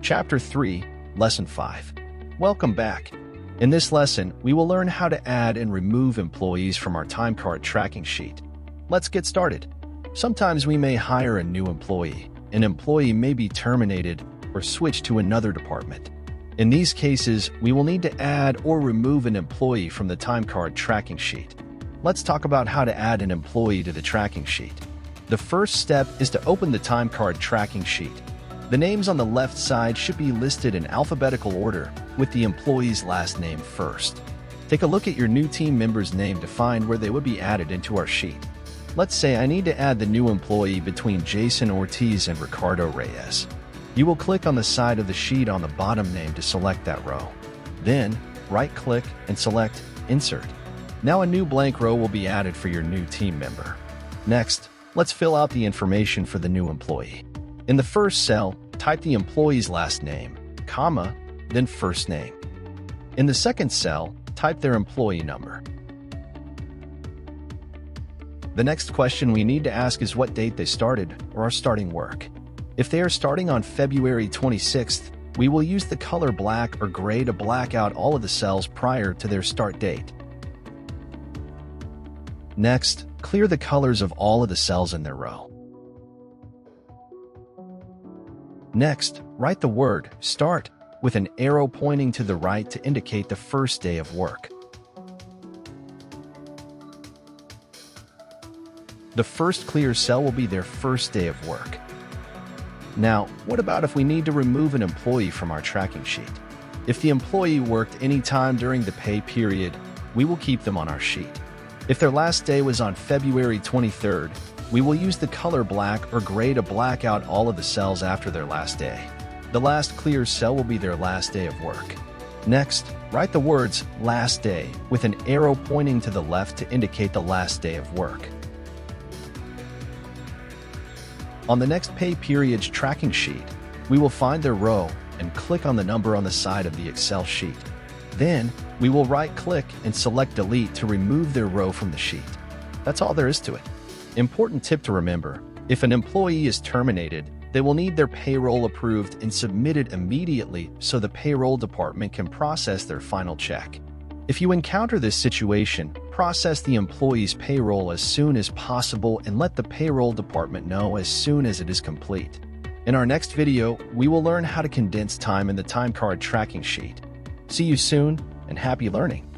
Chapter 3, Lesson 5. Welcome back. In this lesson, we will learn how to add and remove employees from our Timecard tracking sheet. Let's get started. Sometimes we may hire a new employee. An employee may be terminated or switched to another department. In these cases, we will need to add or remove an employee from the Timecard tracking sheet. Let's talk about how to add an employee to the tracking sheet. The first step is to open the Timecard tracking sheet. The names on the left side should be listed in alphabetical order, with the employee's last name first. Take a look at your new team member's name to find where they would be added into our sheet. Let's say I need to add the new employee between Jason Ortiz and Ricardo Reyes. You will click on the side of the sheet on the bottom name to select that row. Then, right-click and select Insert. Now a new blank row will be added for your new team member. Next, let's fill out the information for the new employee. In the first cell, type the employee's last name, comma, then first name. In the second cell, type their employee number. The next question we need to ask is what date they started or are starting work. If they are starting on February 26th, we will use the color black or gray to black out all of the cells prior to their start date. Next, clear the colors of all of the cells in their row. Next, write the word START with an arrow pointing to the right to indicate the first day of work. The first clear cell will be their first day of work. Now, what about if we need to remove an employee from our tracking sheet? If the employee worked any time during the pay period, we will keep them on our sheet. If their last day was on February 23rd, we will use the color black or gray to black out all of the cells after their last day. The last clear cell will be their last day of work. Next, write the words last day with an arrow pointing to the left to indicate the last day of work. On the next pay period's tracking sheet, we will find their row and click on the number on the side of the Excel sheet. Then, we will right-click and select Delete to remove their row from the sheet. That's all there is to it. Important tip to remember, if an employee is terminated, they will need their payroll approved and submitted immediately so the payroll department can process their final check. If you encounter this situation, process the employee's payroll as soon as possible and let the payroll department know as soon as it is complete. In our next video, we will learn how to condense time in the Timecard tracking sheet. See you soon, and happy learning!